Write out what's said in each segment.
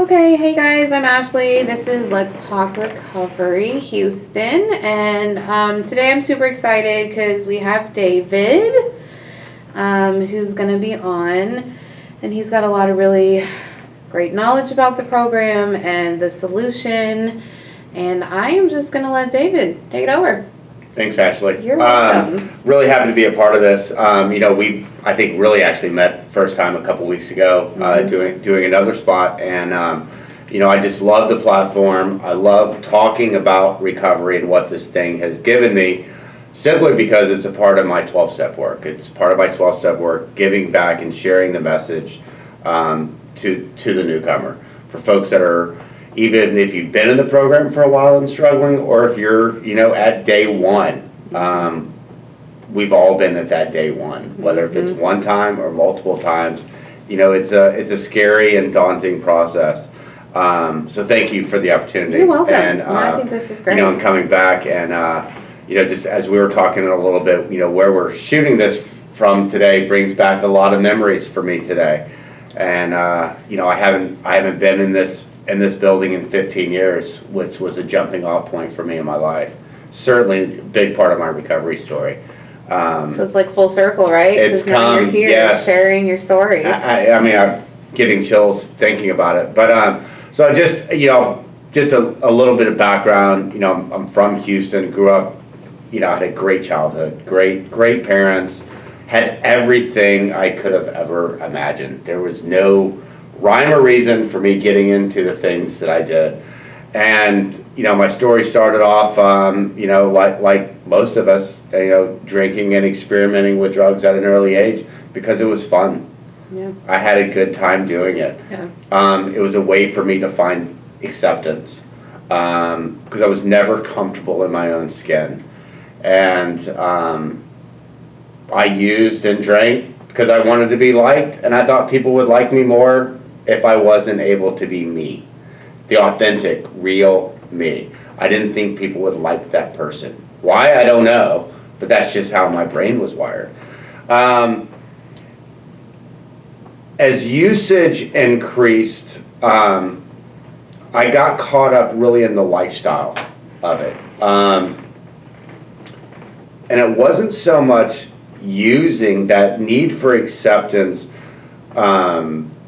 Okay, hey guys, I'm Ashley. This is Let's Talk Recovery Houston, and today I'm super excited because we have David, who's going to be on, and he's got a lot of really great knowledge about the program and the solution, and I am just going to let David take it over. Thanks, Ashley. You're welcome. Really happy to be a part of this. We, I think, really actually met first time a couple weeks ago, doing another spot, and I just love the platform. I love talking about recovery and what this thing has given me, simply because it's a part of my 12-step work. It's part of my 12-step work, giving back and sharing the message to the newcomer, for folks that are, even if you've been in the program for a while and struggling, or if you're, at day one. We've all been at that day one, whether if it's one time or multiple times. It's a scary and daunting process. So thank you for the opportunity. You're welcome. And, I think this is great. I'm coming back, and just as we were talking a little bit, where we're shooting this from today brings back a lot of memories for me today. And I haven't been in this building in 15 years, which was a jumping off point for me in my life. Certainly a big part of my recovery story. So it's like full circle, right? It's now you're here, yes. sharing your story. I'm getting chills thinking about it. But so just a little bit of background. I'm from Houston, grew up, had a great childhood, great parents, had everything I could have ever imagined. There was no rhyme or reason for me getting into the things that I did. And my story started off like most of us, drinking and experimenting with drugs at an early age because it was fun. Yeah. I had a good time doing it. Yeah. It was a way for me to find acceptance, because I was never comfortable in my own skin. And I used and drank because I wanted to be liked, and I thought people would like me more if I wasn't able to be me, the authentic, real me. I didn't think people would like that person. Why? I don't know, but that's just how my brain was wired. As usage increased, I got caught up really in the lifestyle of it. And it wasn't so much using. That need for acceptance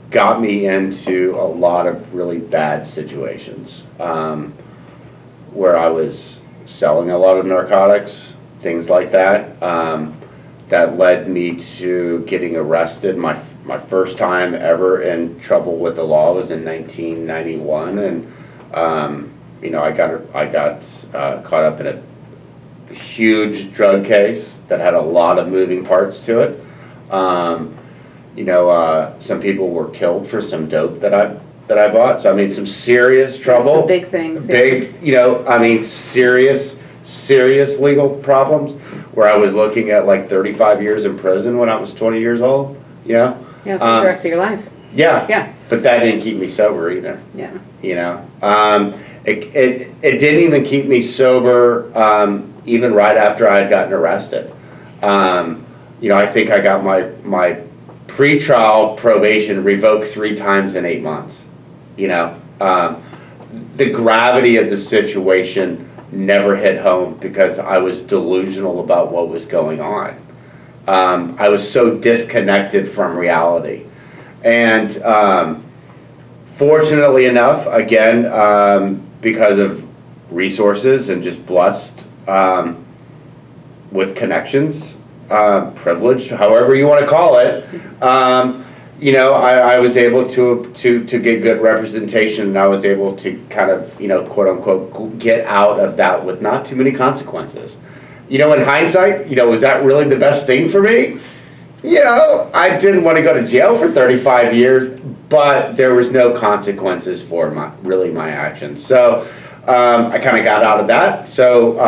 got me into a lot of really bad situations, where I was selling a lot of narcotics, things like that. That led me to getting arrested. My first time ever in trouble with the law was in 1991, and I got caught up in a huge drug case that had a lot of moving parts to it. Some people were killed for some dope that I bought. So some serious trouble. Some big things. Big, serious legal problems, where I was looking at like 35 years in prison when I was 20 years old. Yeah, for the rest of your life. Yeah. Yeah. But that didn't keep me sober either. Yeah. It didn't even keep me sober, even right after I had gotten arrested. I think I got my pre-trial probation revoked 3 times in 8 months. The gravity of the situation never hit home because I was delusional about what was going on. I was so disconnected from reality. And fortunately enough, again, because of resources and just blessed with connections, privilege, however you want to call it, I was able to get good representation, and I was able to kind of, quote unquote, get out of that with not too many consequences. In hindsight, was that really the best thing for me? I didn't want to go to jail for 35 years, but there was no consequences for my actions. So I kind of got out of that. So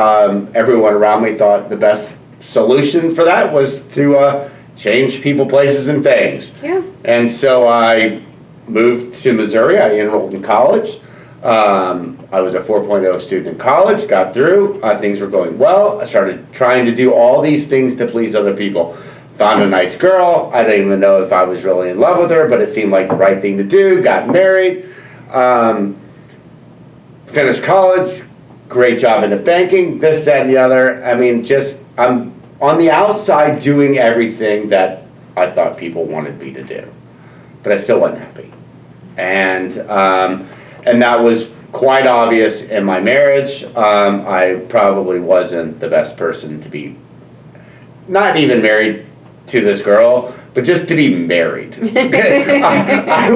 everyone around me thought the best solution for that was to change people, places, and things. Yeah. And so I moved to Missouri. I enrolled in college. I was a 4.0 student in college, got through. Things were going well. I started trying to do all these things to please other people. Found a nice girl. I didn't even know if I was really in love with her, but it seemed like the right thing to do. Got married. Finished college, great job in the banking, this, that, and the other. I mean, just, I'm on the outside doing everything that I thought people wanted me to do. But I still wasn't happy. And that was quite obvious in my marriage. I probably wasn't the best person to be, not even married to this girl, but just to be married. I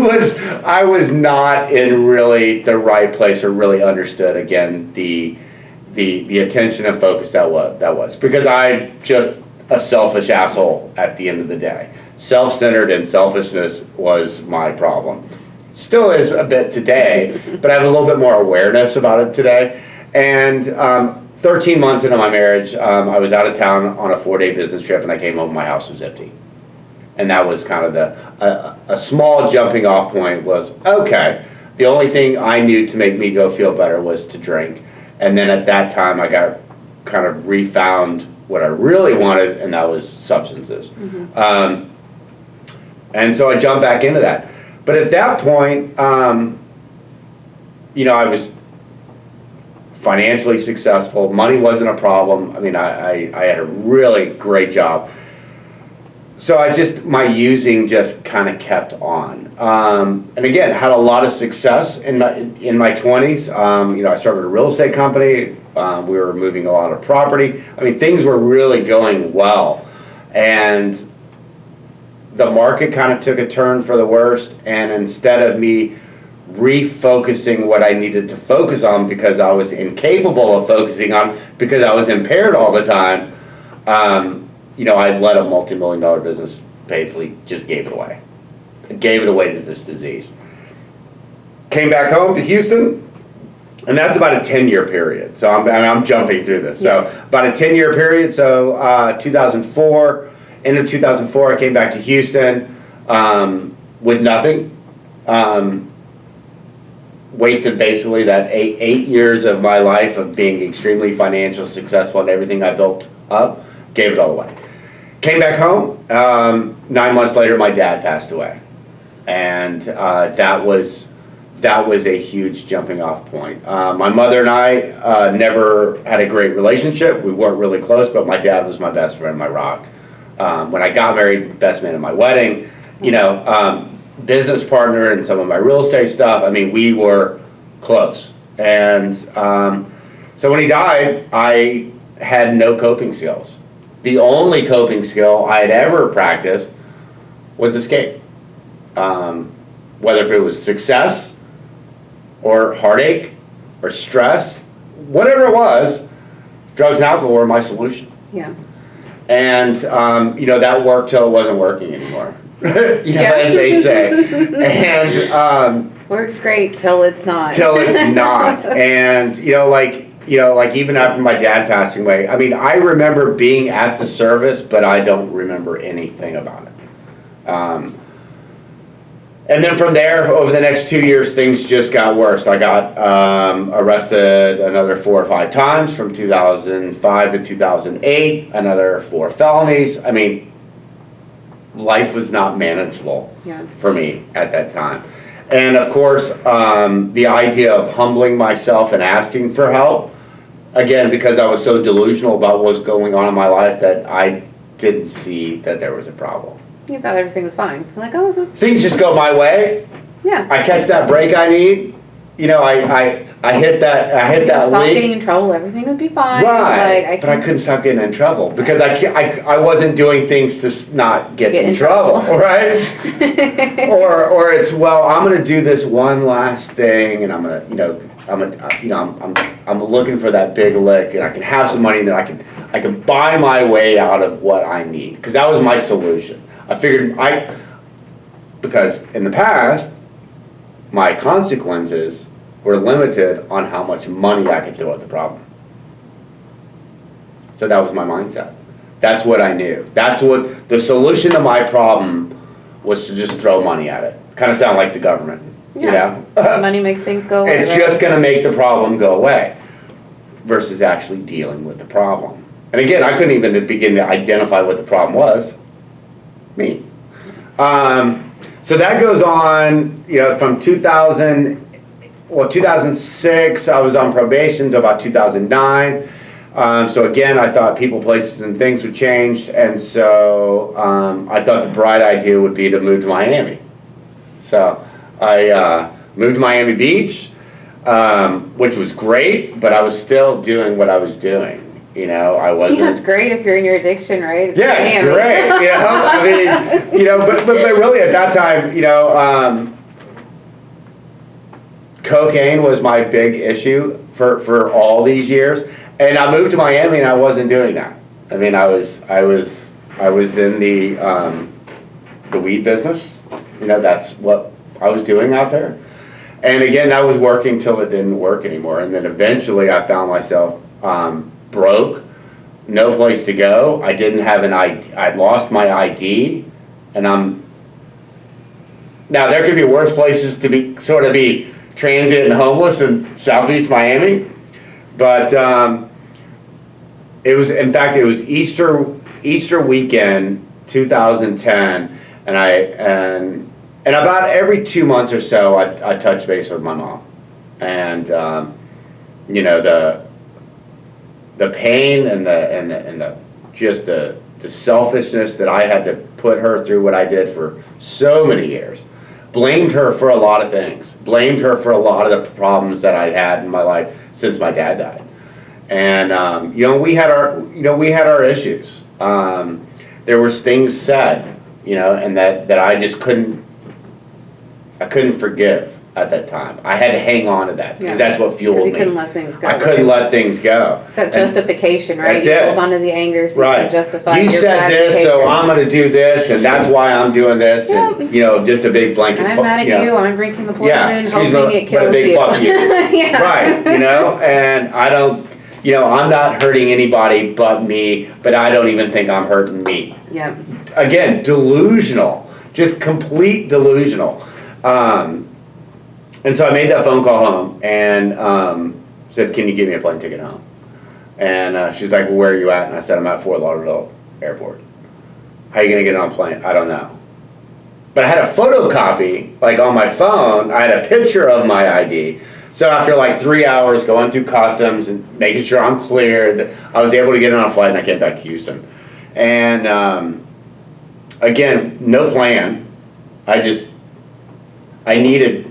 was not in really the right place, or really understood, again, the attention and focus that was. Because I just a selfish asshole at the end of the day. Self-centered and selfishness was my problem. Still is a bit today, but I have a little bit more awareness about it today. And 13 months into my marriage, I was out of town on a 4-day business trip, and I came home and my house was empty. And that was kind of a small jumping off point was, okay, the only thing I knew to make me go feel better was to drink. And then at that time, I got kind of refound what I really wanted, and that was substances. Mm-hmm. And so I jumped back into that. But at that point, you know, I was financially successful. Money wasn't a problem. I mean, I had a really great job. So my using just kind of kept on. And again, had a lot of success in my 20s. You know, I started a real estate company. We were moving a lot of property. I mean, things were really going well. And the market kind of took a turn for the worst. And instead of me refocusing what I needed to focus on, because I was incapable of focusing on, because I was impaired all the time, you know, I led a multi-million-dollar business, basically just gave it away. I gave it away to this disease. Came back home to Houston, and that's about a 10-year period. So I'm jumping through this. So about a 10-year period. So 2004, end of 2004, I came back to Houston with nothing. Wasted basically that eight years of my life of being extremely financially successful, and everything I built up, gave it all away. Came back home. 9 months later, my dad passed away, and that was a huge jumping off point. My mother and I never had a great relationship. We weren't really close, but my dad was my best friend, my rock. When I got married, best man at my wedding, you know, business partner in some of my real estate stuff. I mean, we were close. And so when he died, I had no coping skills. The only coping skill I had ever practiced was escape. Whether if it was success or heartache or stress, whatever it was, drugs and alcohol were my solution. Yeah. And, you know, that worked till it wasn't working anymore, you know, as they say. And works great till it's not. Till it's not. And, you know, like even after my dad passing away, I mean, I remember being at the service, but I don't remember anything about it. And then from there, over the next 2 years, things just got worse. I got arrested another 4 or 5 times from 2005 to 2008, another 4 felonies. I mean, life was not manageable for me at that time. And of course, the idea of humbling myself and asking for help, again, because I was so delusional about what was going on in my life that I didn't see that there was a problem. You thought everything was fine. I'm like, oh, is this... Things just go my way. Yeah. I catch that break I need. You know, I hit that stop leak. getting in trouble, everything would be fine. Right. Like, but I couldn't stop getting in trouble because I wasn't doing things to not get in trouble, right? or it's, well, I'm gonna do this one last thing, and I'm looking for that big lick, and I can have some money, and then I can buy my way out of what I need, because that was my solution. I figured because in the past, my consequences were limited on how much money I could throw at the problem. So that was my mindset. That's what I knew. That's what the solution to my problem was, to just throw money at it. Kind of sound like the government, you know? Money makes things go away. It's just going to make the problem go away versus actually dealing with the problem. And again, I couldn't even begin to identify what the problem was. Me. So that goes on, you know, from 2008 well, 2006, I was on probation until about 2009. So again, I thought people, places, and things would change, and so I thought the bright idea would be to move to Miami. So I moved to Miami Beach, which was great, but I was still doing what I was doing. You know, I wasn't. Yeah, it's great if you're in your addiction, right? It's Yeah, it's great. You know, I mean, you know, but really at that time, you know, cocaine was my big issue for all these years, and I moved to Miami and I wasn't doing that. I mean, I was in the weed business. You know, that's what I was doing out there. And again, that was working till it didn't work anymore. And then eventually I found myself broke, no place to go. I didn't have an ID. I'd lost my ID, and now there could be worse places to be transient and homeless in South Beach, Miami. But it was Easter weekend, 2010, and about every 2 months or so, I touch base with my mom, and you know, the pain and the just the selfishness that I had to put her through what I did for so many years. Blamed her for a lot of things. Blamed her for a lot of the problems that I had in my life since my dad died. And you know, we had our issues. There was things said, you know, and that I just couldn't forgive at that time. I had to hang on to that because that's what fueled me. You couldn't let things go. I couldn't let things go. It's that justification, right? That's You it. hold on to the anger so you can justify You your said bad this, so behaviors. I'm going to do this, and that's why I'm doing this, and you know, just a big blanket. I'm mad at you. I'm drinking the poison, hoping it kills but a big you. fuck you. Yeah. Right, you know, and I don't, you know, I'm not hurting anybody but me, but I don't even think I'm hurting me. Yep. Again, delusional, just complete delusional. And so I made that phone call home and said, "Can you give me a plane ticket home?" And she's like, "Well, where are you at?" And I said, "I'm at Fort Lauderdale Airport." "How are you gonna get on a plane?" "I don't know." But I had a photocopy, like on my phone, I had a picture of my ID. So after like 3 hours going through customs and making sure I'm cleared, I was able to get on a flight and I came back to Houston. And again, no plan. I needed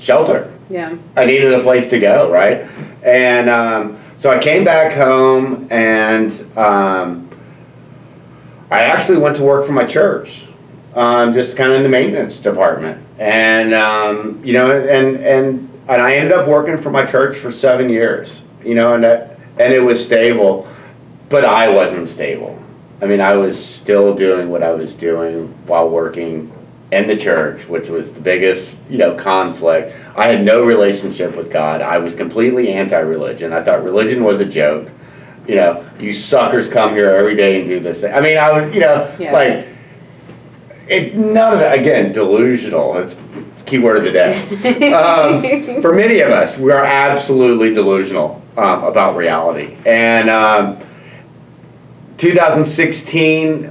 shelter. Yeah. I needed a place to go, right? And so I came back home and I actually went to work for my church, just kind of in the maintenance department. And you know, and I ended up working for my church for 7 years, you know, and it was stable, but I wasn't stable. I mean, I was still doing what I was doing while working in the church, which was the biggest, you know, conflict. I had no relationship with God. I was completely anti-religion. I thought religion was a joke. You know, you suckers come here every day and do this thing. I mean, I was, you know, like, none of that, again, delusional. It's keyword of the day. For many of us, we are absolutely delusional about reality. And 2016,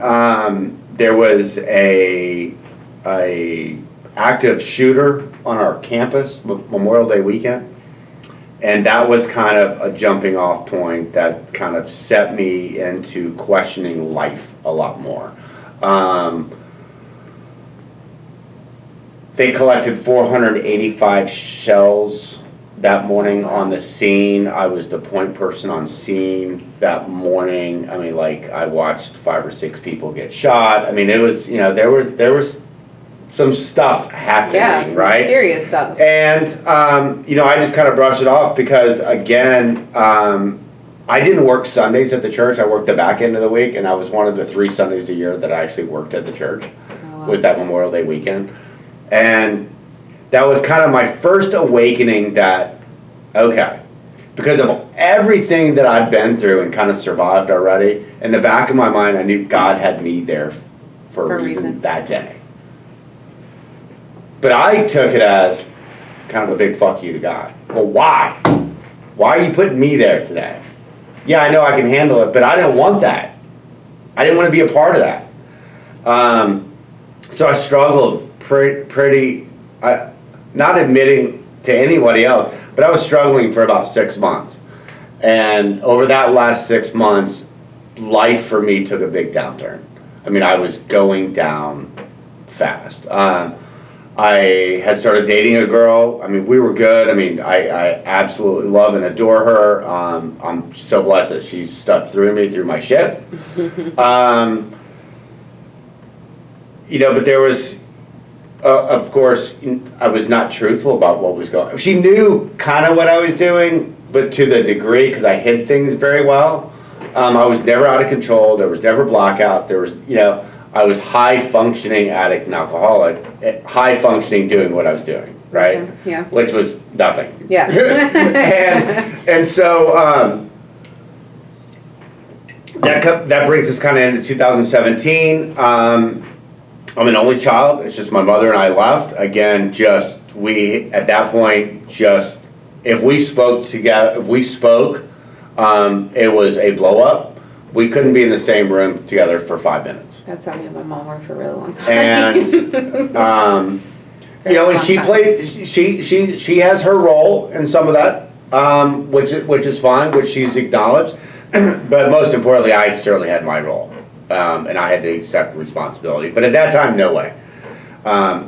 there was a active shooter on our campus, Memorial Day weekend, and that was kind of a jumping off point that kind of set me into questioning life a lot more. They collected 485 shells that morning on the scene. I was the point person on scene that morning. I mean, like, I watched 5 or 6 people get shot. I mean, it was, you know, there was some stuff happening, right? Serious stuff. And you know, I just kind of brushed it off because, again, I didn't work Sundays at the church. I worked the back end of the week, and I was one of the 3 Sundays a year that I actually worked at the church. Oh, wow. Was that Memorial Day weekend. And that was kind of my first awakening that, okay, because of everything that I've been through and kind of survived already, in the back of my mind, I knew God had me there for a reason that day. But I took it as kind of a big fuck you to God. Well, why? Why are you putting me there today? Yeah, I know I can handle it, but I didn't want that. I didn't want to be a part of that. So I struggled pretty not admitting to anybody else, but I was struggling for about 6 months. And over that last 6 months, life for me took a big downturn. I mean, I was going down fast. I had started dating a girl. I mean, we were good. I mean, I absolutely love and adore her. I'm so blessed that she's stuck through me through my shit. But there was, of course, I was not truthful about what was going on. She knew kind of what I was doing, but to the degree, because I hid things very well. I was never out of control. There was never blackout. There was, I was high functioning addict and alcoholic, high functioning doing what I was doing, right? Yeah. Which was nothing. Yeah. and so that brings us kind of into 2017. I'm an only child. It's just my mother and I left. Again, at that point, if we spoke together, it was a blow up. We couldn't be in the same room together for 5 minutes. That's how me and my mom were for a really long time. And and she has her role in some of that, which is fine, which she's acknowledged. But most importantly, I certainly had my role, and I had to accept responsibility. But at that time, no way.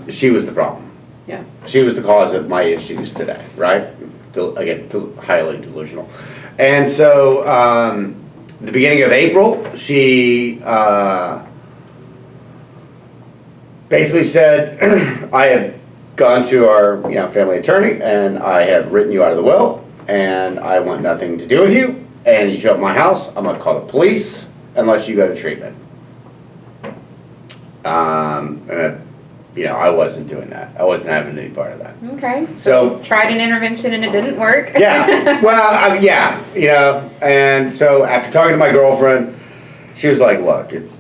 She was the problem. Yeah. She was the cause of my issues today, right? Again, highly delusional. And so, the beginning of April, she basically said, I have gone to our family attorney, and I have written you out of the will, and I want nothing to do with you, and you show up at my house, I'm going to call the police unless you go to treatment. I wasn't doing that. I wasn't having any part of that. Okay. So you tried an intervention and it didn't work. Yeah. Well, and so after talking to my girlfriend, she was like, look, it's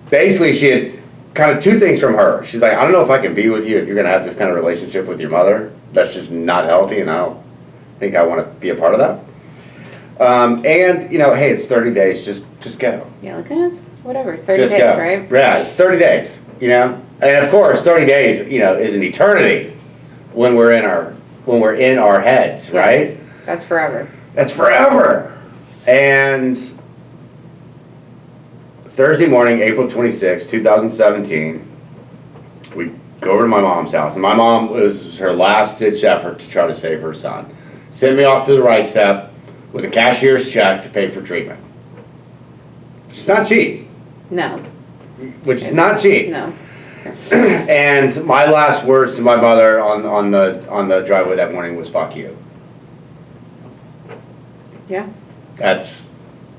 basically, she had kind of two things from her. She's like, I don't know if I can be with you if you're going to have this kind of relationship with your mother. That's just not healthy, and I don't think I want to be a part of that. Hey, it's 30 days. Just go. Yeah, look at us. Whatever. 30 just days, go. right? Yeah, it's 30 days, And of course, 30 days, is an eternity when we're in our heads, right? Yes, that's forever. That's forever. And Thursday morning, April 26, 2017, we go over to my mom's house. And my mom, was her last-ditch effort to try to save her son. Sent me off to the right step with a cashier's check to pay for treatment. It's not cheap. No. Which is not cheap. No. And my last words to my mother on the driveway that morning was "fuck you." Yeah. That's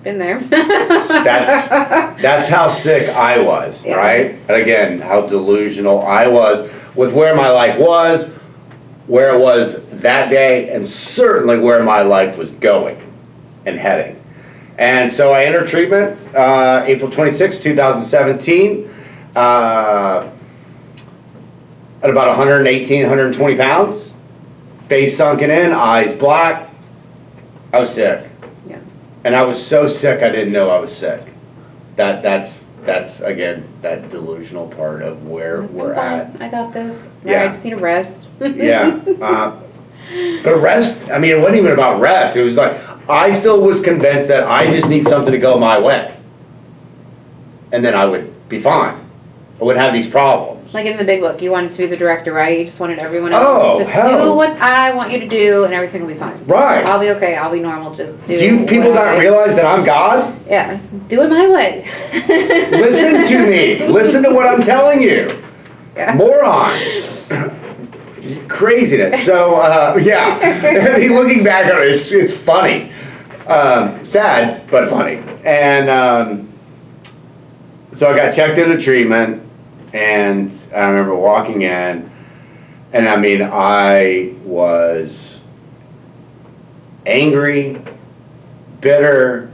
been there. that's how sick I was, yeah. Right? And again, how delusional I was with where my life was, where it was that day, and certainly where my life was going and heading. And so I entered treatment April 26, 2017. At about 118, 120 pounds, face sunken in, eyes black. I was sick. Yeah. And I was so sick I didn't know I was sick. That's again, that delusional part of where we're at. I got this. Yeah. I just need a rest. Yeah. But rest, it wasn't even about rest. It was like, I still was convinced that I just need something to go my way. And then I would be fine. I wouldn't have these problems. Like in The Big Book, you wanted to be the director, right? You just wanted everyone else to just do what I want you to do, and everything will be fine. Right. I'll be okay. I'll be normal. Just do. Do people not realize that I'm God? Yeah. Do it my way. Listen to me. Listen to what I'm telling you. Yeah. Morons. Craziness. So, yeah. Looking back on it, it's funny. Sad, but funny. And so I got checked into treatment. And I remember walking in, and I was angry, bitter,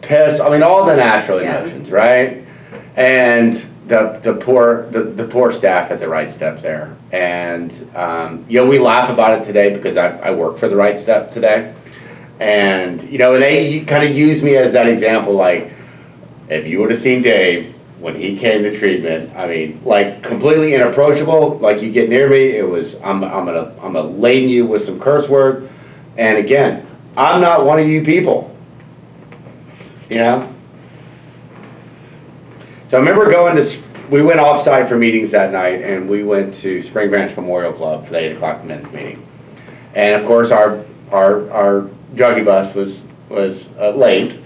pissed. All the natural emotions, right? And the poor staff at the Right Step there, and we laugh about it today because I work for the Right Step today, and they kind of use me as that example, like if you would have seen Dave when he came to treatment, I mean, like completely inapproachable, like you get near me, it was, I'm gonna laden you with some curse words. And again, I'm not one of you people, you know? So I remember we went off-site for meetings that night, and we went to Spring Branch Memorial Club for the 8 o'clock men's meeting. And of course, our druggy bus was late,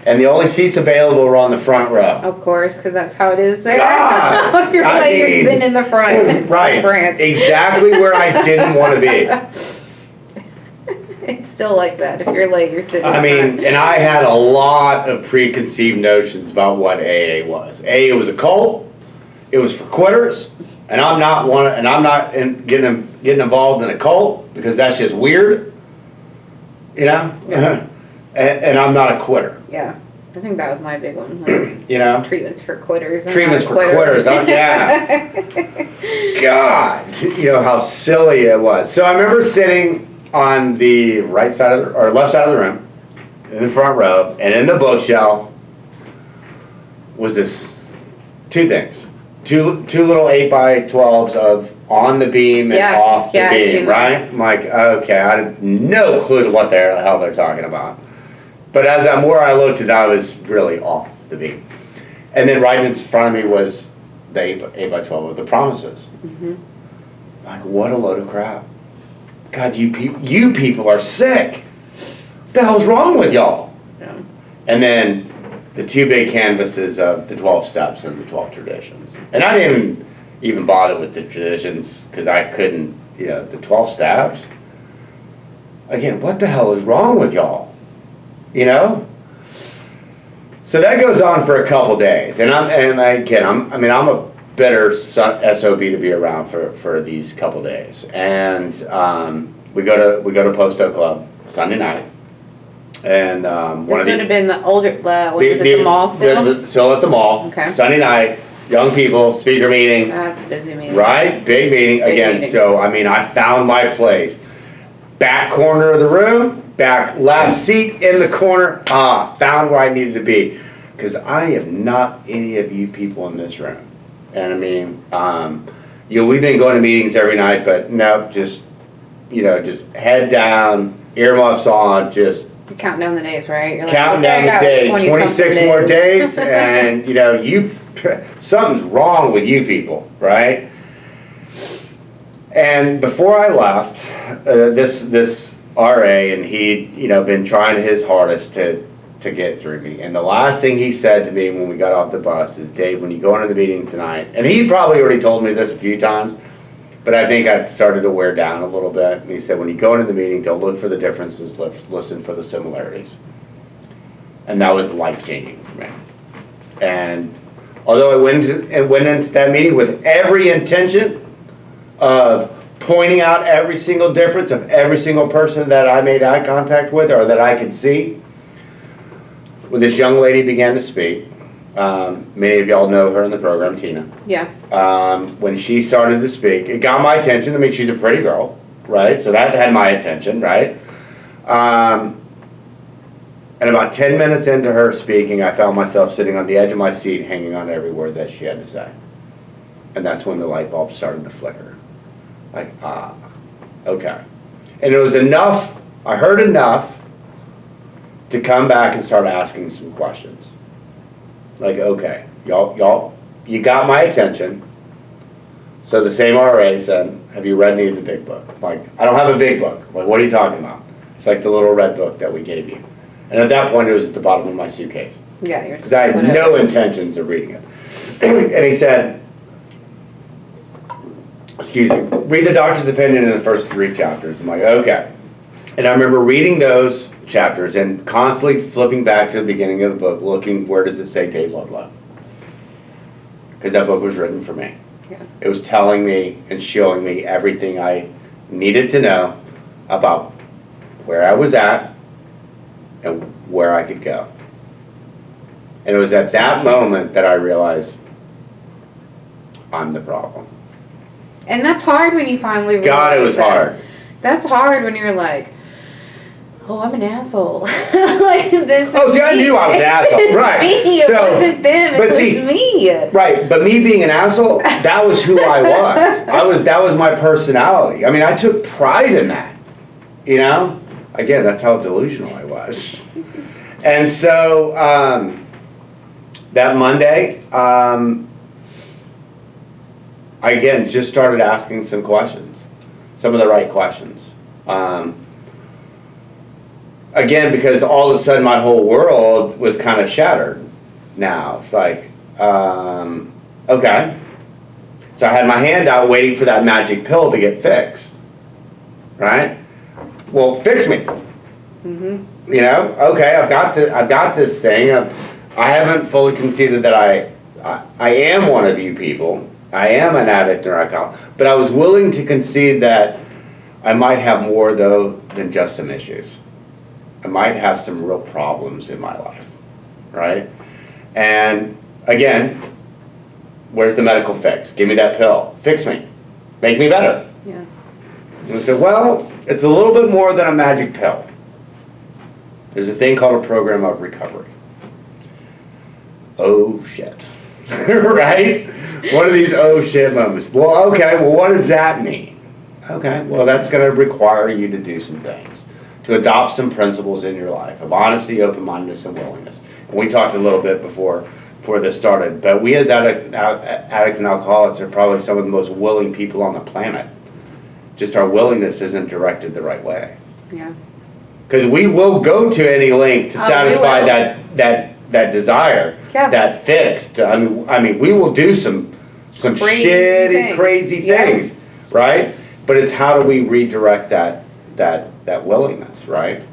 and the only seats available were on the front row. Of course, because that's how it is there. God! If you're late, you're sitting in the front. It's Right, Branch. exactly where I didn't want to be. It's still like that. If you're late, you're sitting I in the mean, and I had a lot of preconceived notions about what AA was. AA was a cult. It was for quitters, and I'm not getting involved in a cult because that's just weird, you know. Yeah. and I'm not a quitter. Yeah, I think that was my big one. Like, You know, treatments for quitters. I'm treatments not for a quitter. quitters. Yeah. God, you know how silly it was. So I remember sitting on the right side or left side of the room, in the front row, and in the bookshelf was this two things. Two little 8x12s of on the beam and off the I've seen beam, that. right? I'm like, okay, I had no clue what the hell they're talking about. But as the more I looked at it, I was really off the beam. And then right in front of me was the 8x12 with the promises. Mm-hmm. Like, what a load of crap. God, you people are sick. What the hell's wrong with y'all? Yeah. And then the two big canvases of the 12 steps and the 12 traditions. And I didn't even bother with the traditions because I couldn't, the 12 steps. Again, what the hell is wrong with y'all? You know? So that goes on for a couple days. And I'm a better SOB to be around for these couple days. And we go to Posto Club Sunday night. And This would have been the older, was it the mall still? Still at the mall. Okay. Sunday night, young people, speaker meeting. That's a busy meeting. Right? Big meeting. Big Again, meeting. so I found my place. Back corner of the room, back last seat in the corner. Found where I needed to be. Because I am not any of you people in this room. And I mean, we've been going to meetings every night, but no, just head down, earmuffs on, just You're counting down the days, right? You're like, counting okay, down the I days, got 26 more days, and something's wrong with you people, right? And before I left, this RA, and he'd been trying his hardest to get through me. And the last thing he said to me when we got off the bus is, Dave, when you go into the meeting tonight, and he probably already told me this a few times, but I think I started to wear down a little bit. And he said, when you go into the meeting, don't look for the differences, listen for the similarities. And that was life-changing for me. And although I went into that meeting with every intention of pointing out every single difference of every single person that I made eye contact with or that I could see, when this young lady began to speak, many of y'all know her in the program, Tina. Yeah. When she started to speak, it got my attention. I mean, she's a pretty girl, right? So that had my attention, right? And about 10 minutes into her speaking, I found myself sitting on the edge of my seat, hanging on every word that she had to say. And that's when the light bulb started to flicker. Like, okay. And it was enough, I heard enough to come back and start asking some questions. Like, okay, y'all, you got my attention. So the same RA said, have you read any of the big book? I'm like, I don't have a big book. I'm like, what are you talking about? It's like the little red book that we gave you. And at that point, it was at the bottom of my suitcase. Yeah, because I had no intentions of reading it. And he said, excuse me, read the doctor's opinion in the first 3 chapters. I'm like, okay. And I remember reading those chapters and constantly flipping back to the beginning of the book, looking, where does it say Dave Ludlow? Because that book was written for me. Yeah. It was telling me and showing me everything I needed to know about where I was at and where I could go. And it was at that moment that I realized I'm the problem. And that's hard when you finally realize God, it was that. hard. That's hard when you're like, oh, I'm an asshole. Like, this Oh, is see, I me. knew I was an This asshole, is right. me. It So, wasn't them, it but was see, me. Right, but me being an asshole, that was who I was. That was my personality. I mean, I took pride in that, you know? Again, that's how delusional I was. And so, that Monday, I again just started asking some questions, some of the right questions. Again, because all of a sudden my whole world was kind of shattered now. It's like, okay. So I had my hand out waiting for that magic pill to get fixed, right? Well, fix me. Mm-hmm. You know, okay, I've got this thing. I haven't fully conceded that I am one of you people. I am an addict or alcoholic, but I was willing to concede that I might have more though than just some issues. I might have some real problems in my life, right? And again, where's the medical fix? Give me that pill. Fix me. Make me better. Yeah. And I said, well, it's a little bit more than a magic pill. There's a thing called a program of recovery. Oh shit. Right? One of these oh shit moments. Well, okay, well, what does that mean? Okay, well, that's going to require you to do some things, to adopt some principles in your life of honesty, open-mindedness, and willingness. And we talked a little bit before this started, but we as addicts and alcoholics are probably some of the most willing people on the planet. Just our willingness isn't directed the right way. Yeah. Because we will go to any length to satisfy that desire, Yeah. that fix. I mean, we will do some crazy things, right? But it's how do we redirect that willingness, right?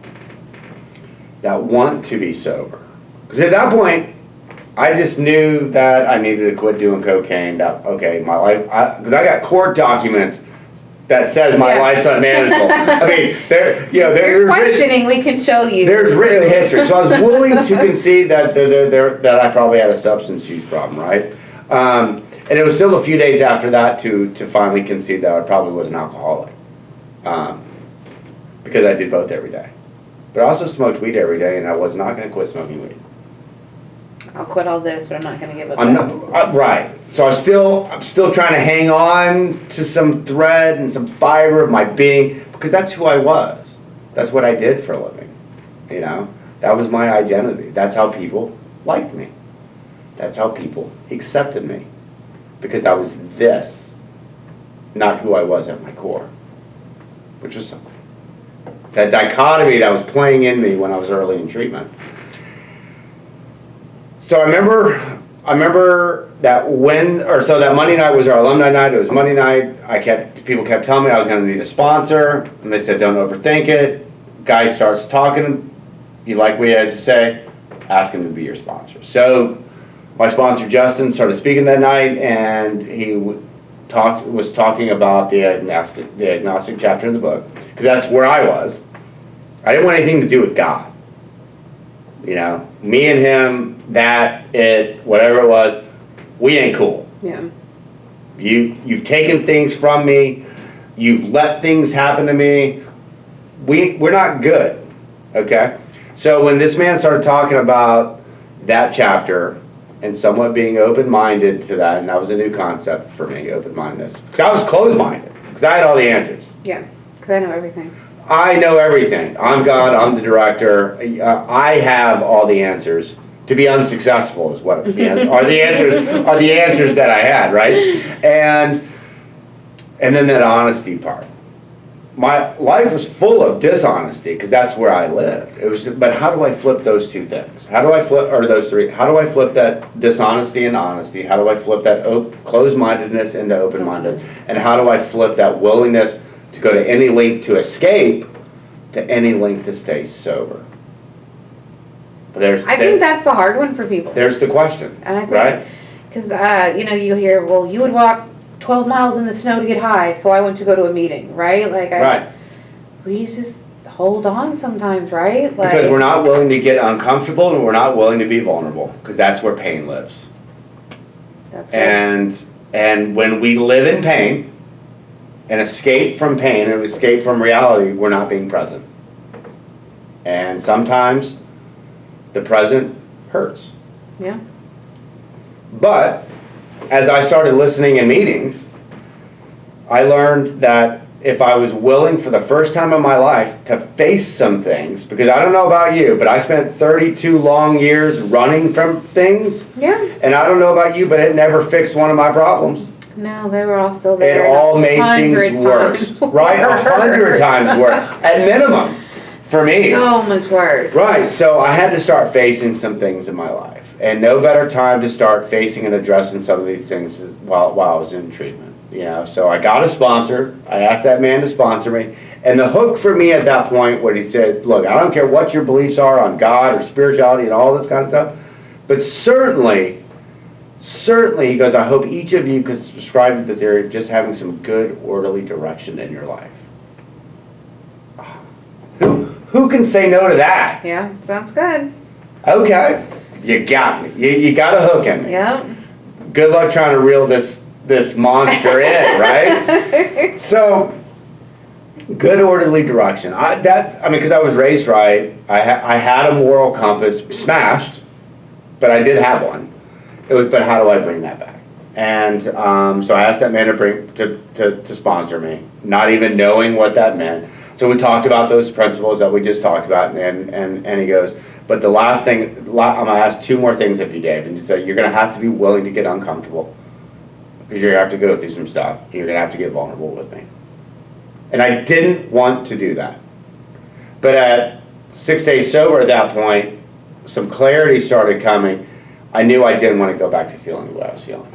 That want to be sober. Because at that point, I just knew that I needed to quit doing cocaine. That okay, my life, because I got court documents that says my life's unmanageable. I mean, You're questioning, we can show you. There's written history, so I was willing to concede that I probably had a substance use problem, right? And it was still a few days after that to finally concede that I probably was an alcoholic, because I did both every day. But I also smoked weed every day, and I was not going to quit smoking weed. I'll quit all this, but I'm not going to give up. I'm not right. So I'm still trying to hang on to some thread and some fiber of my being, because that's who I was. That's what I did for a living. You know, that was my identity. That's how people liked me. That's how people accepted me, because I was this, not who I was at my core, which was that dichotomy that was playing in me when I was early in treatment. So I remember that that Monday night was our alumni night. It was Monday night. People kept telling me I was going to need a sponsor, and they said, don't overthink it. Guy starts talking. You like what he has to say? Ask him to be your sponsor. So my sponsor Justin started speaking that night, and he was talking about the agnostic chapter in the book, because that's where I was. I didn't want anything to do with God. You know, me and him, whatever it was, we ain't cool. Yeah. You've taken things from me. You've let things happen to me. We're not good. Okay? So when this man started talking about that chapter and somewhat being open-minded to that, and that was a new concept for me, open-mindedness. Because I was closed-minded, because I had all the answers. Yeah, because I know everything. I know everything. I'm God, I'm the director. I have all the answers. To be unsuccessful is what are the answers that I had, right? And then that honesty part. My life was full of dishonesty, because that's where I lived. But how do I flip those two things? Those three? How do I flip that dishonesty into honesty? How do I flip that closed-mindedness into open-mindedness? And how do I flip that willingness to go to any length to escape, to any length to stay sober? I think that's the hard one for people. There's the question, and I think, right? Because, you hear, well, you would walk 12 miles in the snow to get high, so I went to go to a meeting, right? Right. We just hold on sometimes, right? Because we're not willing to get uncomfortable, and we're not willing to be vulnerable, because that's where pain lives. That's right. And when we live in pain, and escape from pain and escape from reality, we're not being present. And sometimes the present hurts. Yeah. But as I started listening in meetings, I learned that if I was willing for the first time in my life to face some things, because I don't know about you, but I spent 32 long years running from things. Yeah. And I don't know about you, but it never fixed one of my problems. No, they were all still there. It all made 100 things worse. times Right? 100 times worse. At minimum, for me. So much worse. Right. So I had to start facing some things in my life. And no better time to start facing and addressing some of these things while I was in treatment. You know, so I got a sponsor. I asked that man to sponsor me. And the hook for me at that point, what he said, look, I don't care what your beliefs are on God or spirituality and all this kind of stuff, but certainly, he goes, I hope each of you could subscribe to the theory of just having some good, orderly direction in your life. Who can say no to that? Yeah, sounds good. Okay, you got me. You got a hook in me. Yep. Good luck trying to reel this monster in, right? So, good orderly direction. Because I was raised right. I had a moral compass smashed, but I did have one. But how do I bring that back? And so I asked that man to sponsor me, not even knowing what that meant. So we talked about those principles that we just talked about, and he goes, but the last thing, I'm going to ask two more things of you, Dave. And he said, you're going to have to be willing to get uncomfortable, because you're going to have to go through some stuff. You're going to have to get vulnerable with me. And I didn't want to do that. But at 6 days sober at that point, some clarity started coming. I knew I didn't want to go back to feeling the way I was feeling,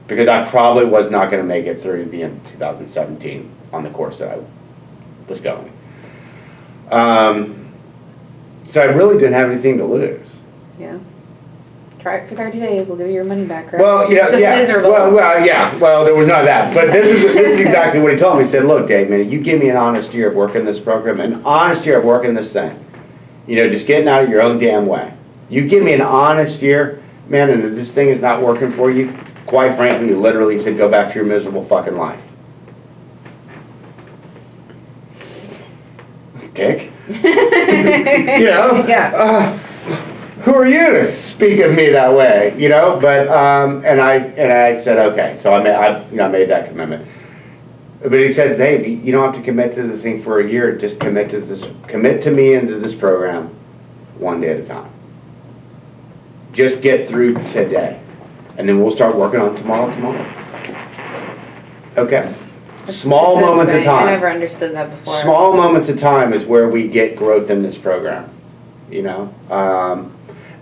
because I probably was not going to make it through the end of 2017 on the course that I was going. So I really didn't have anything to lose. Yeah. Try it for 30 days. We'll give you your money back, right? Well, You're still miserable. Well, there was none of that. But this is exactly what he told me. He said, look, Dave, man, you give me an honest year of working this program, an honest year of working this thing. You know, just getting out of your own damn way. You give me an honest year, man, and if this thing is not working for you, quite frankly, you literally said, go back to your miserable fucking life. Dick. You know? Yeah. Who are you to speak of me that way? You know? But and I said okay. So I made that commitment. But he said, Dave, you don't have to commit to this thing for a year. Just commit to me into this program one day at a time. Just get through today, and then we'll start working on tomorrow. Okay. Small moments at a time. I never understood that before. Small moments at a time is where we get growth in this program, you know.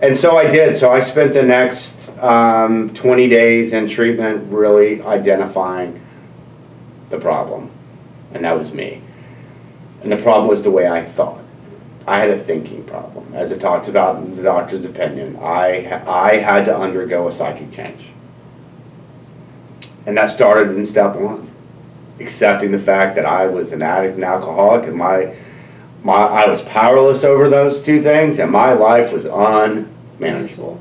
And so I did. So I spent the next 20 days in treatment really identifying the problem, and that was me. And the problem was the way I thought. I had a thinking problem, as it talks about in the doctor's opinion. I had to undergo a psychic change, and that started in step one. Accepting the fact that I was an addict and alcoholic, and I was powerless over those two things, and my life was unmanageable.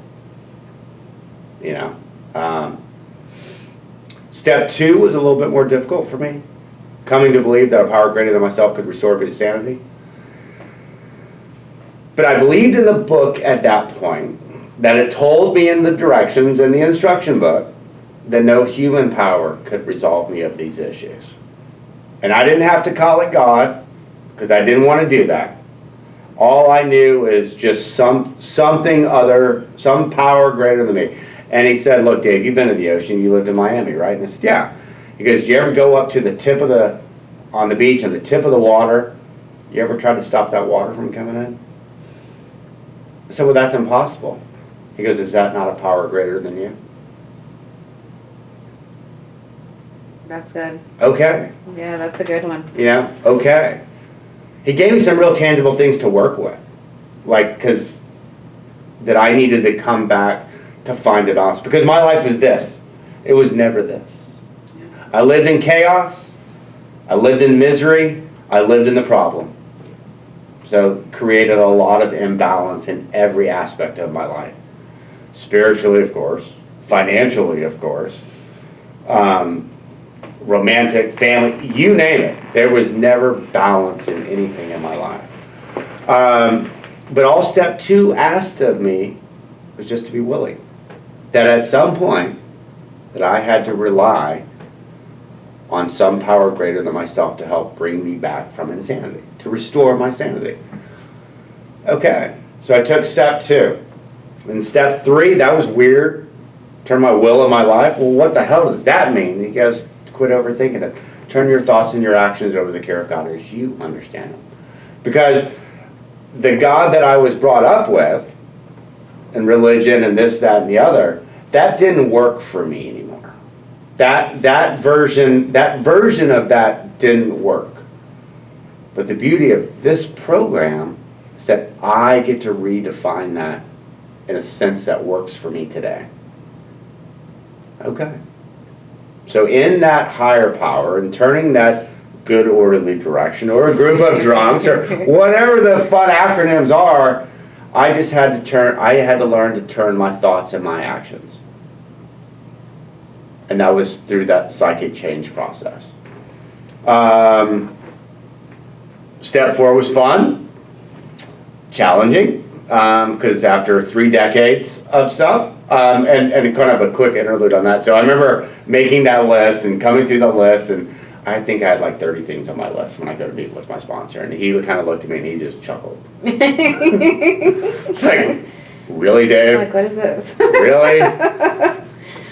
You know, step two was a little bit more difficult for me, coming to believe that a power greater than myself could restore me to sanity. But I believed in the book at that point that it told me in the directions in the instruction book that no human power could resolve me of these issues. And I didn't have to call it God, because I didn't want to do that. All I knew is just something other, some power greater than me. And he said, look, Dave, you've been to the ocean, you lived in Miami, right? And I said, yeah. He goes, you ever go up to the tip of on the beach, on the tip of the water, you ever try to stop that water from coming in? I said, well, that's impossible. He goes, is that not a power greater than you? That's good. Okay. Yeah, that's a good one. You know, okay. He gave me some real tangible things to work with. Like, because that I needed to come back to find a balance. Because my life was this. It was never this. I lived in chaos. I lived in misery. I lived in the problem. So created a lot of imbalance in every aspect of my life. Spiritually, of course. Financially, of course. Romantic, family, you name it. There was never balance in anything in my life. But all step 2 asked of me was just to be willing. That at some point, that I had to rely on some power greater than myself to help bring me back from insanity, to restore my sanity. Okay, so I took step 2. And step 3, that was weird. Turn my will in my life. Well, what the hell does that mean? He goes, quit overthinking it. Turn your thoughts and your actions over the care of God as you understand them. Because the God that I was brought up with, and religion and this, that, and the other, that didn't work for me anymore. That version of that didn't work. But the beauty of this program is that I get to redefine that in a sense that works for me today. Okay. So in that higher power and turning that good orderly direction, or a group of drunks, or whatever the fun acronyms are, I had to learn to turn my thoughts and my actions. And that was through that psychic change process. Step 4 was fun, challenging, because after 3 decades of stuff, and kind of a quick interlude on that. So I remember making that list and coming through the list, and I think I had like 30 things on my list when I go to meet with my sponsor, and he kind of looked at me and he just chuckled. It's like, really, Dave? Like, what is this? Really?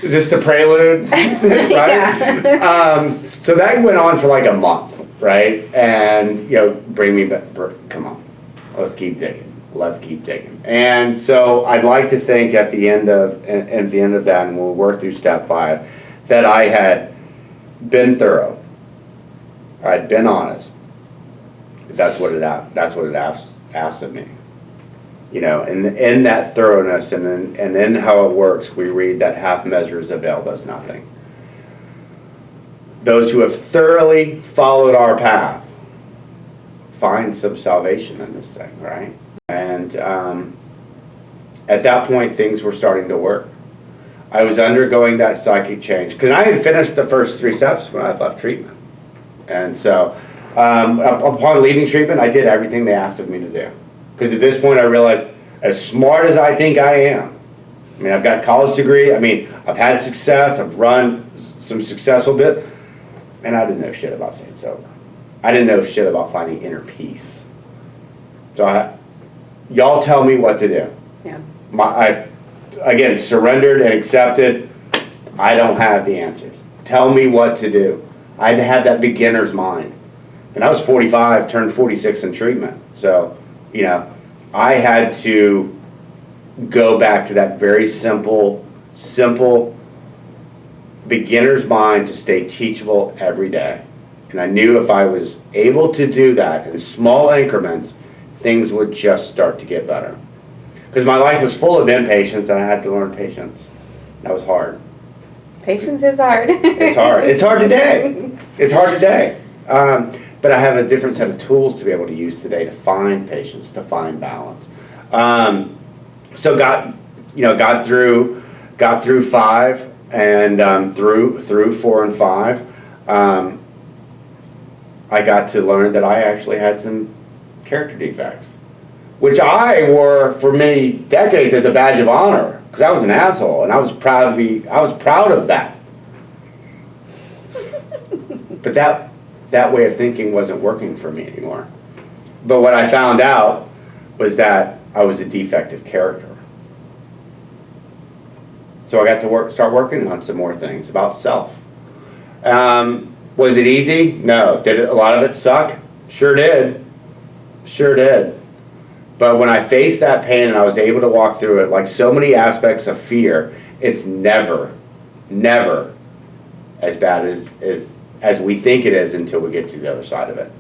Is this the prelude? Right? Yeah. So that went on for like a month, right? And, bring me back, come on, let's keep digging. Let's keep digging. And so I'd like to think at the end of that, and we'll work through step 5, that I had been thorough. I'd been honest. That's what it asks of me. And in that thoroughness and in how it works, we read that half measures availed us nothing. Those who have thoroughly followed our path find some salvation in this thing, right? And at that point, things were starting to work. I was undergoing that psychic change because I had finished the first 3 steps when I left treatment. And so upon leaving treatment, I did everything they asked of me to do. Because at this point, I realized, as smart as I think I am, I've got a college degree, I've had success, I've run some successful bit, and I didn't know shit about staying sober. I didn't know shit about finding inner peace. So y'all tell me what to do. Yeah. I, again, surrendered and accepted. I don't have the answers. Tell me what to do. I had to have that beginner's mind. And I was 45, turned 46 in treatment. So, I had to go back to that very simple beginner's mind to stay teachable every day. And I knew if I was able to do that in small increments, things would just start to get better. Because my life was full of impatience and I had to learn patience. That was hard. Patience is hard. It's hard. It's hard today. It's hard today. But I have a different set of tools to be able to use today to find patience, to find balance. So got through 5 and through 4 and 5. I got to learn that I actually had some character defects, which I wore for many decades as a badge of honor, because I was an asshole, and I was proud of that. But that way of thinking wasn't working for me anymore. But what I found out was that I was a defective character. So I got to start working on some more things about self. Was it easy? No. Did a lot of it suck? Sure did. Sure did. But when I faced that pain and I was able to walk through it, like so many aspects of fear, it's never as bad as we think it is until we get to the other side of it.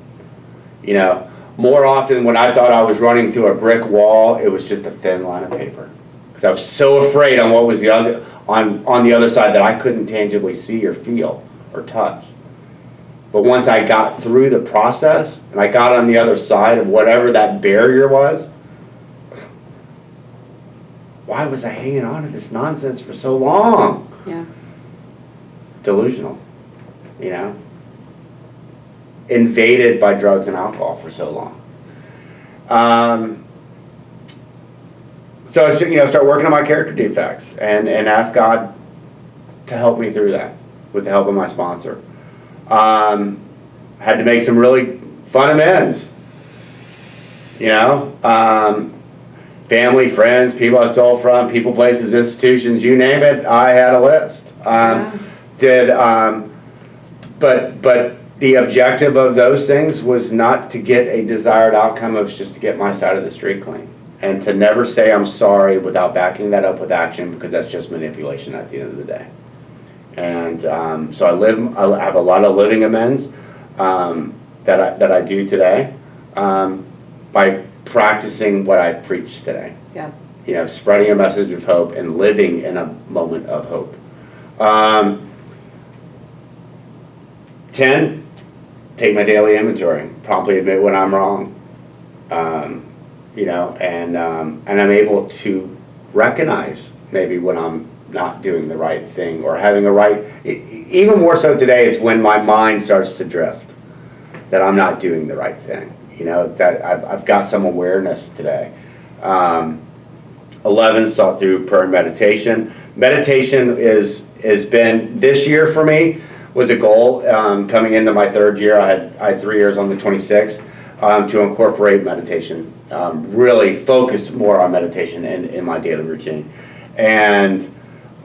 More often when I thought I was running through a brick wall, it was just a thin line of paper. Because I was so afraid on what was on the other side that I couldn't tangibly see or feel or touch. But once I got through the process and I got on the other side of whatever that barrier was, why was I hanging on to this nonsense for so long? Yeah. Delusional, invaded by drugs and alcohol for so long. So I start working on my character defects and ask God to help me through that with the help of my sponsor. Had to make some really fun amends. Family, friends, people I stole from, people, places, institutions, you name it, I had a list. But the objective of those things was not to get a desired outcome, it was just to get my side of the street clean. And to never say I'm sorry without backing that up with action, because that's just manipulation at the end of the day. And so I have a lot of living amends that I do today by practicing what I preach today. Yeah. Spreading a message of hope and living in a moment of hope. 10, take my daily inventory. Promptly admit when I'm wrong. And I'm able to recognize maybe when I'm not doing the right thing or having a right. Even more so today, it's when my mind starts to drift that I'm not doing the right thing. That I've got some awareness today. 11, sought through prayer and meditation. Meditation has been this year for me was a goal. Coming into my third year, I had 3 years on the 26th to incorporate meditation. Really focused more on meditation in my daily routine, and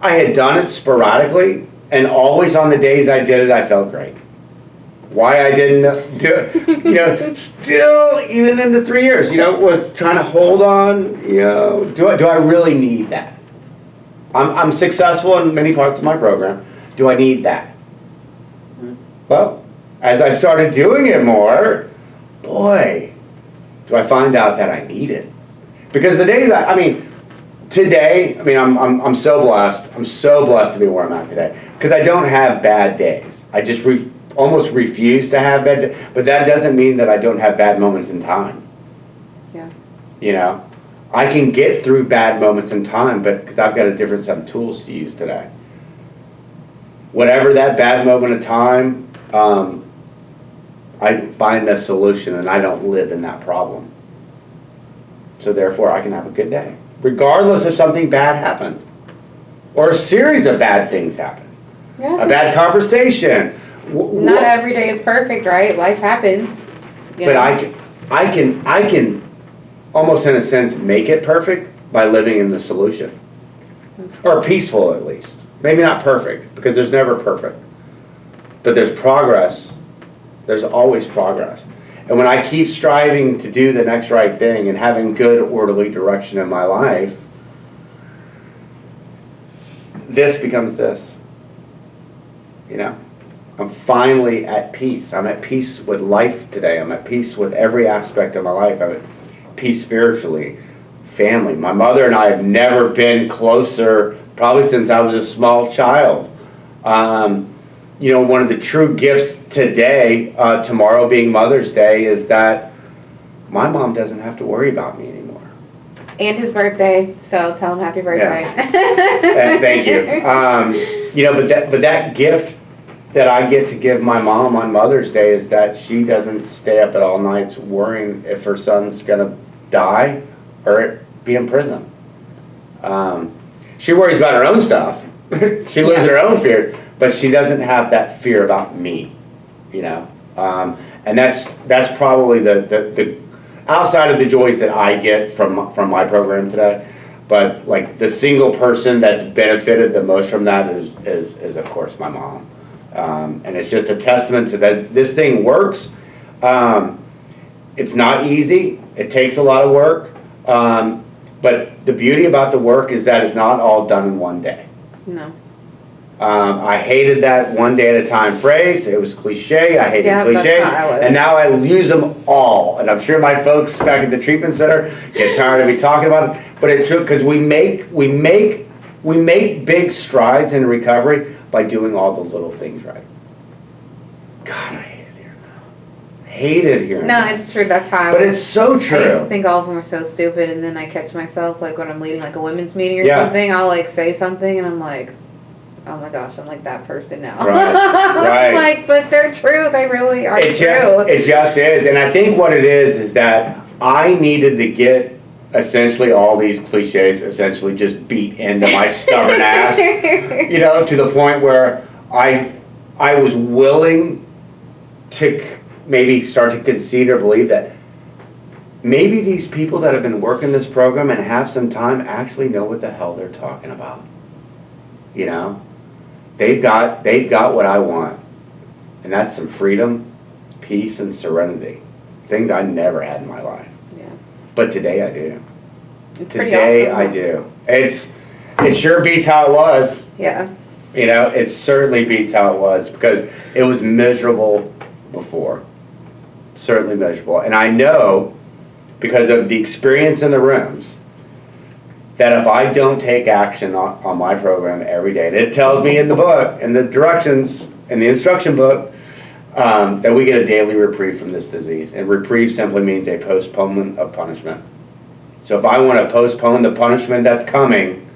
I had done it sporadically, and always on the days I did it, I felt great. Why I didn't do it, still even in the 3 years, was trying to hold on, do I really need that? I'm successful in many parts of my program. Do I need that? Well, as I started doing it more, boy, do I find out that I need it. Because the days today, I'm so blessed. I'm so blessed to be where I'm at today. Because I don't have bad days. I just almost refuse to have bad days. But that doesn't mean that I don't have bad moments in time. Yeah. I can get through bad moments in time, but because I've got a different set of tools to use today. Whatever that bad moment of time, I find the solution and I don't live in that problem. So therefore I can have a good day. Regardless if something bad happened. Or a series of bad things happened. Yeah. A bad conversation. Not every day is perfect, right? Life happens. But I can almost in a sense make it perfect by living in the solution. Or peaceful at least. Maybe not perfect, because there's never perfect. But there's progress. There's always progress. And when I keep striving to do the next right thing and having good orderly direction in my life, this becomes this. I'm finally at peace. I'm at peace with life today. I'm at peace with every aspect of my life. I'm at peace spiritually, family. My mother and I have never been closer, probably since I was a small child. One of the true gifts today, tomorrow being Mother's Day, is that my mom doesn't have to worry about me anymore. And his birthday, so tell him happy birthday. Yeah. Thank you. But that gift that I get to give my mom on Mother's Day is that she doesn't stay up at all nights worrying if her son's gonna die or be in prison. She worries about her own stuff. She lives in her own fears, but she doesn't have that fear about me, and that's probably the outside of the joys that I get from my program today. But like the single person that's benefited the most from that is of course my mom, and it's just a testament to that this thing works. It's not easy. It takes a lot of work, but the beauty about the work is that it's not all done in one day. No. I hated that one day at a time phrase. It was cliche. I hated cliches. And now I use them all. And I'm sure my folks back at the treatment center get tired of me talking about it. But it's true, because we make big strides in recovery by doing all the little things right. God, I hate it here now. Hate it here No, now. it's true. That's how But it's so true. I used to think all of them were so stupid, and then I catch myself, like, when I'm leading, like, a women's meeting or Yeah. something, I'll, like, say something, and I'm like, oh my gosh, I'm like that person now. Right. Like, but they're true. They really are true. It just is. And I think what it is that I needed to get essentially all these cliches essentially just beat into my stubborn ass, you know, to the point where I was willing to maybe start to concede or believe that maybe these people that have been working this program and have some time actually know what the hell they're talking about. You know, they've got what I want, and that's some freedom, peace, and serenity. Things I never had in my life. Yeah. But today I do. It's pretty Today awesome, I do. It sure beats how it was. Yeah. You know, it certainly beats how it was because it was miserable before. Certainly miserable. And I know because of the experience in the rooms that if I don't take action on my program every day, and it tells me in the book, in the directions, in the instruction book, that we get a daily reprieve from this disease. And reprieve simply means a postponement of punishment. So if I want to postpone the punishment that's coming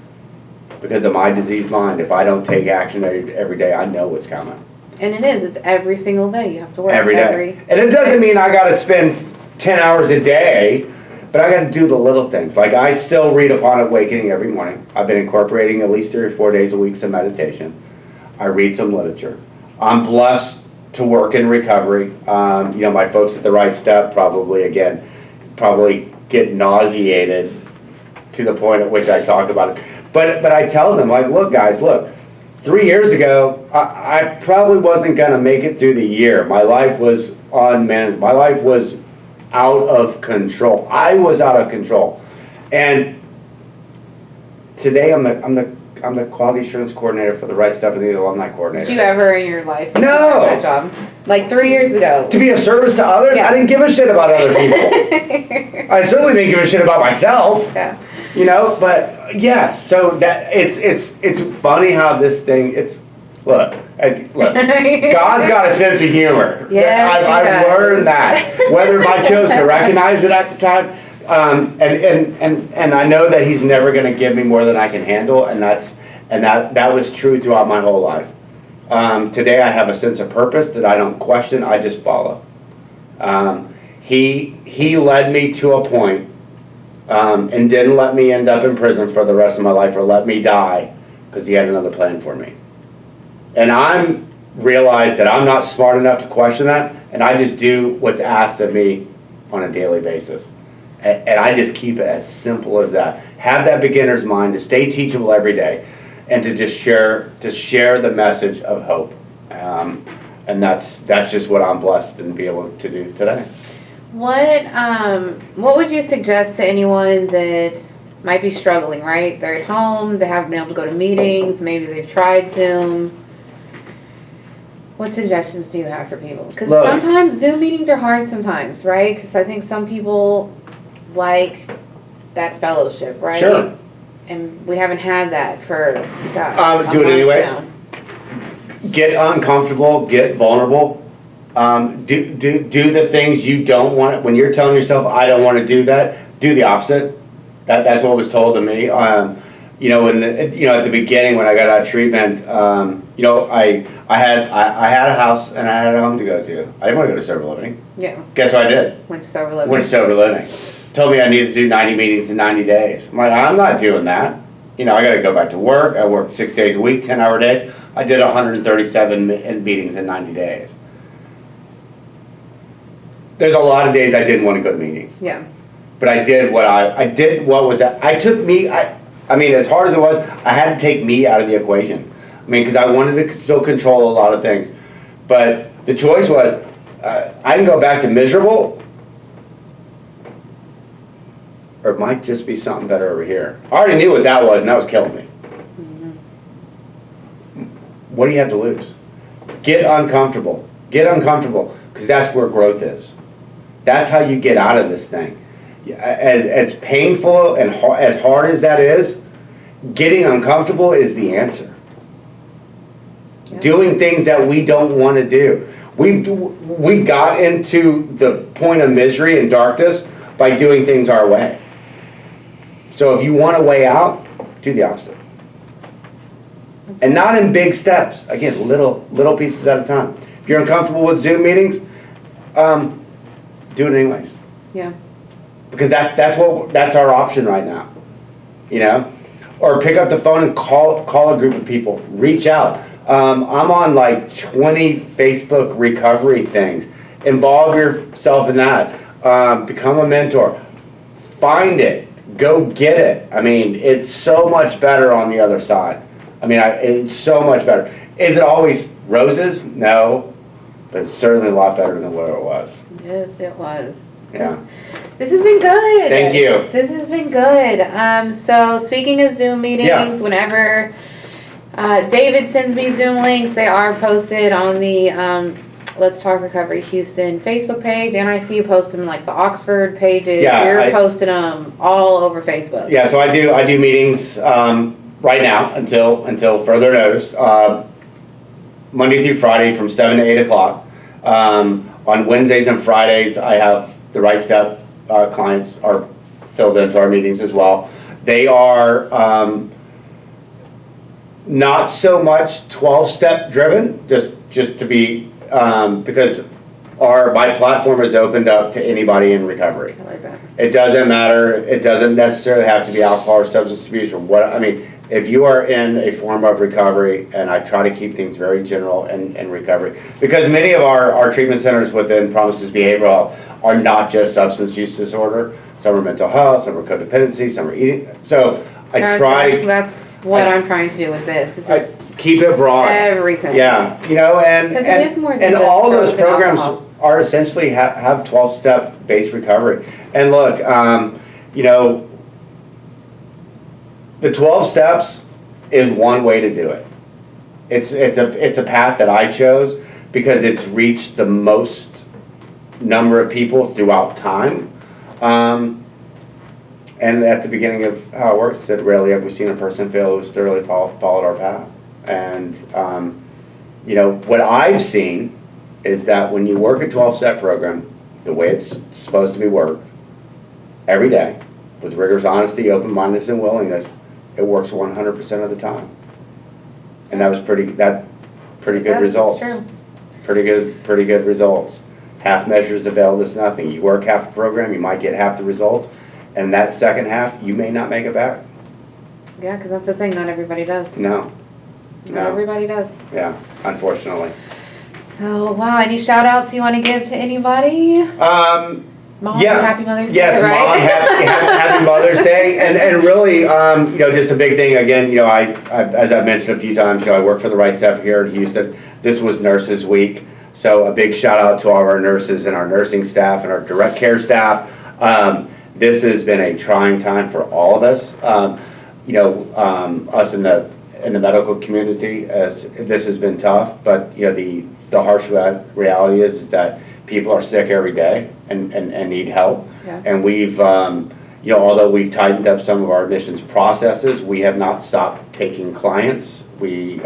because of my diseased mind, if I don't take action every day, I know what's coming. And it is. It's every single day. You have to work Every day. And it doesn't mean I got to spend 10 hours a day, but I got to do the little things. Like I still read upon awakening every morning. I've been incorporating at least 3 or 4 days a week some meditation. I read some literature. I'm blessed to work in recovery. You know, my folks at the Right Step probably get nauseated to the point at which I talk about it. But I tell them, like, look, guys, look. 3 years ago, I probably wasn't going to make it through the year. My life was unmanaged. My life was out of control. I was out of control. And today I'm the quality assurance coordinator for the Right Step and the alumni coordinator. Did you ever in your life think No. you had that job? Like 3 years ago. To be of service to others? Yeah. I didn't give a shit about other people. I certainly didn't give a shit about myself. Yeah. You know, but yes, so that it's funny how this thing look, God's got a sense of humor. Yes, I've learned that. Whether I chose to recognize it at the time, and I know that He's never going to give me more than I can handle, and that was true throughout my whole life. Today I have a sense of purpose that I don't question, I just follow. He led me to a point, and didn't let me end up in prison for the rest of my life or let me die because He had another plan for me. And I'm realized that I'm not smart enough to question that, and I just do what's asked of me on a daily basis. And I just keep it as simple as that. Have that beginner's mind to stay teachable every day and to just share the message of hope. And that's just what I'm blessed to be able to do today. What would you suggest to anyone that might be struggling, right? They're at home, they haven't been able to go to meetings, maybe they've tried Zoom. What suggestions do you have for people? Because sometimes Zoom meetings are hard sometimes, right? Because I think some people like that fellowship, right? Sure. And we haven't had that for, gosh, do it anyways. now. Get uncomfortable, get vulnerable. Do the things you don't want. When you're telling yourself, I don't want to do that, do the opposite. That's what was told to me. You know, at the beginning when I got out of treatment, you know, I had a house and I had a home to go to. I didn't want to go to sober living. Yeah. Guess what I did? Went to sober living. Went to sober living. Told me I needed to do 90 meetings in 90 days. I'm like, I'm not doing that. You know, I got to go back to work. I worked 6 days a week, 10-hour days. I did 137 meetings in 90 days. There's a lot of days I didn't want to go to meetings. Yeah. But I did what was that. I mean, as hard as it was, I had to take me out of the equation. I mean, because I wanted to still control a lot of things. But the choice was, I can go back to miserable, or it might just be something better over here. I already knew what that was, and that was killing me. Mm-hmm. What do you have to lose? Get uncomfortable. Get uncomfortable, because that's where growth is. That's how you get out of this thing. As painful and as hard as that is, getting uncomfortable is the answer. Yeah. Doing things that we don't want to do. We got into the point of misery and darkness by doing things our way. So if you want a way out, do the opposite. And not in big steps. Again, little pieces at a time. If you're uncomfortable with Zoom meetings, do it anyways. Yeah. because that's our option right now, you know? Or pick up the phone and call a group of people, reach out. I'm on like 20 Facebook recovery things. Involve yourself in that. Become a mentor. Find it. Go get it. I mean, it's so much better on the other side. I mean, it's so much better. Is it always roses? No, but it's certainly a lot better than what it was. Yes, it was. Yeah. This has been good. Thank you. This has been good. So speaking of Zoom meetings, Yeah. whenever David sends me Zoom links, they are posted on the Let's Talk Recovery Houston Facebook page, and I see you post them like the Oxford pages. Yeah, You're posting them all over Facebook. Yeah, so I do meetings right now until further notice. Monday through Friday from 7 to 8 o'clock. On Wednesdays and Fridays, I have the Right Step clients are filled into our meetings as well. They are not so much 12-step driven, just to be, because my platform is opened up to anybody in recovery. I like that. It doesn't matter, it doesn't necessarily have to be alcohol or substance abuse or what, I mean, if you are in a form of recovery, and I try to keep things very general in recovery, because many of our treatment centers within Promises Behavioral Health are not just substance use disorder. Some are mental health, some are codependency, some are eating. So That's what I'm trying to do with this. It's just keep it broad. everything. Yeah, you know, and it is more than and just all those drugs and programs alcohol. are essentially have 12-step based recovery. And look, you know, the 12 steps is one way to do it. It's a path that I chose because it's reached the most number of people throughout time. And at the beginning of how it works, it said rarely have we seen a person fail who's thoroughly followed our path. And you know, what I've seen is that when you work a 12-step program the way it's supposed to be worked every day with rigorous honesty, open-mindedness, and willingness, it works 100% of the time. And that was pretty good results. That's true. Pretty good results. Half measures avail us nothing. You work half the program, you might get half the results, and that second half, you may not make it back. Yeah, because that's the thing. Not everybody does. No. Not everybody does. Yeah, unfortunately. So, wow, any shout outs you want to give to anybody? Mom, Yeah. happy Mother's Day, Yes, right? Mom, happy Mother's Day. And really, you know, just a big thing, again, you know, as I've mentioned a few times, you know, I work for the Right Step here in Houston. This was Nurses Week. So a big shout out to all of our nurses and our nursing staff and our direct care staff. This has been a trying time for all of us. You know, us in the medical community, as this has been tough, but you know, the harsh reality is that people are sick every day and need help. Yeah. And we've, you know, although we've tightened up some of our admissions processes, we have not stopped taking clients. We,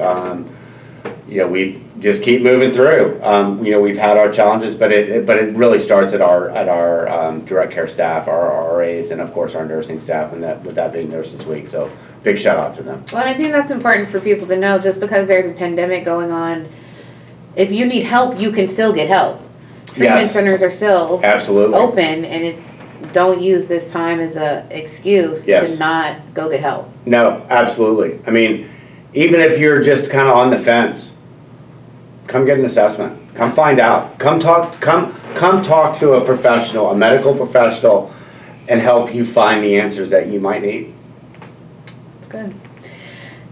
you know, we just keep moving through. You know, we've had our challenges, but it really starts at our direct care staff, our RAs, and of course our nursing staff, and with that being Nurses Week. So big shout out to them. Well, and I think that's important for people to know. Just because there's a pandemic going on, if you need help, you can still get help. Treatment Yes. centers are still Absolutely. open, and don't use this time as a excuse Yes. to not go get help. No, absolutely. I mean, even if you're just kind of on the fence, come get an assessment. Come find out. Come talk to a professional, a medical professional, and help you find the answers that you might need. It's good.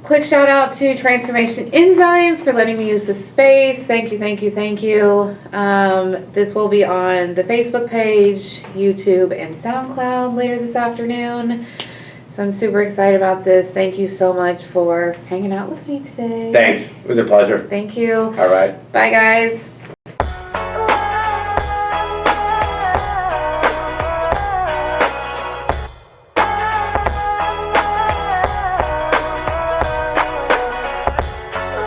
Quick shout out to Transformation Enzymes for letting me use the space. Thank you, thank you, thank you. This will be on the Facebook page, YouTube, and SoundCloud later this afternoon. So I'm super excited about this. Thank you so much for hanging out with me today. Thanks. It was a pleasure. Thank you. All right. Bye, guys.